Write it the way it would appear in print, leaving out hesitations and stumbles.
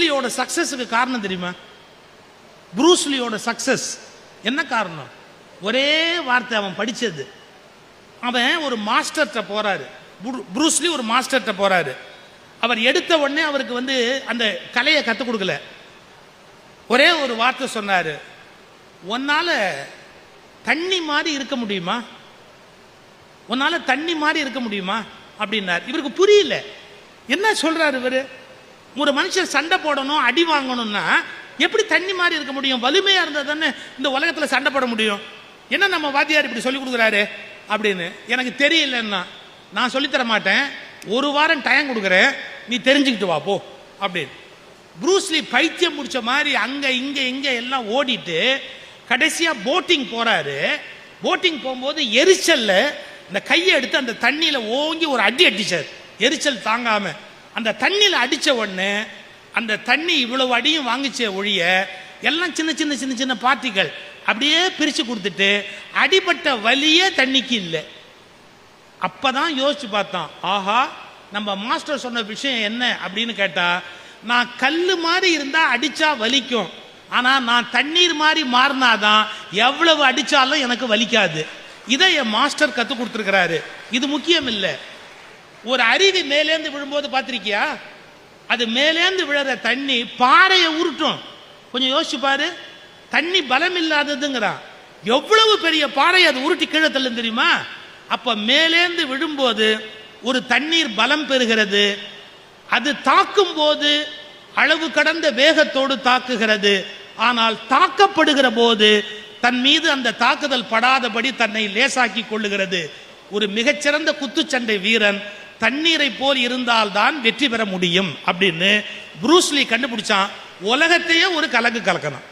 ப்ரூஸ்லியோட சக்சஸுக்கு காரணம் தெரியுமா? ப்ரூஸ்லியோட சக்சஸ் என்ன காரணம்? ஒரே வார்த்தை, அவன் படிச்சது. அவன் ஒரு மாஸ்டர்கிட்ட போறாரு, ப்ரூஸ்லி ஒரு மாஸ்டர்கிட்ட போறாரு. அவர் எடுத்த உடனே அவருக்கு அந்த கலையை கற்றுக் கொடுக்கல. ஒரே ஒரு வார்த்தை சொன்னாரு, உன்னால தண்ணி மாதிரி இருக்க முடியுமா? உன்னால தண்ணி மாதிரி இருக்க முடியுமா அப்படின்னார். இவருக்கு புரியல என்ன சொல்றாரு இவரு. ஒரு மனுஷன் சண்டை போடணும், அடி வாங்கணும்னா எப்படி தண்ணி மாதிரி இருக்க முடியும்? வலிமையா இருந்தா தானே இந்த உலகத்துல சண்டை போட முடியும். என்ன நம்ம வாத்தியார் இப்படி சொல்லி கொடுக்குறாரு அப்படின்னு. எனக்கு தெரியலன்னா நான் சொல்லித்தர மாட்டேன், ஒரு வாரம் டைம் கொடுக்குறேன், நீ தெரிஞ்சுக்கிட்டு வா போ அப்படின்னு. ப்ரூஸ்லி பைத்தியம் முடிச்ச மாதிரி அங்க இங்க இங்க எல்லாம் ஓடிட்டு கடைசியா போட்டிங் போறாரு. போட்டிங் போகும்போது எரிச்சல்ல இந்த கையை எடுத்து அந்த தண்ணியில ஓங்கி ஒரு அடி அடிச்சார். எரிச்சல் தாங்காம அந்த தண்ணியில அடிச்ச உடனே அந்த தண்ணி இவ்வளவு அடியும் வாங்கிச்ச ஒழிய எல்லாம் சின்ன சின்ன சின்ன சின்ன பார்ட்டிகள் அப்படியே பிரிச்சு கொடுத்துட்டு அடிபட்ட வலியே தண்ணிக்கு இல்லை. அப்பதான் யோசிச்சு பார்த்தான், ஆஹா நம்ம மாஸ்டர் சொன்ன விஷயம் என்ன அப்படின்னு கேட்டா, நான் கல்லு மாதிரி இருந்தா அடிச்சா வலிக்கும், ஆனா நான் தண்ணீர் மாதிரி மாறினாதான் எவ்வளவு அடிச்சாலும் எனக்கு வலிக்காது. இதை என் மாஸ்டர் கத்து கொடுத்துருக்கிறாரு. இது முக்கியம் இல்லை. ஒரு அருவி மேலேந்து விழும்போது பார்த்திருக்கியா, அது மேலேந்து விழுற தண்ணி பாறையை உருட்டும். கொஞ்சம் யோசிச்சு பாரு, தண்ணி பலம் இல்லாததுங்கிறான். எவ்வளவு பெரிய பாறை அது உருட்டி கீழே தள்ளும் தெரியுமா? அப்ப மேலேந்து விழும்போது ஒரு தண்ணீர் பலம் பெறுகிறது. அது தாக்கும் போது அளவு கடந்த வேகத்தோடு தாக்குகிறது. ஆனால் தாக்கப்படுகிற போது தன் மீது அந்த தாக்குதல் படாதபடி தன்னை லேசாக்கி கொள்ளுகிறது. ஒரு மிகச்சிறந்த குத்துச்சண்டை வீரன் தண்ணீரை போல் இருந்தால்தான் வெற்றி பெற முடியும் அப்படின்னு ப்ரூஸ்லி கண்டுபிடிச்சான். உலகத்தையே ஒரு கலக்கு கலக்கணும்.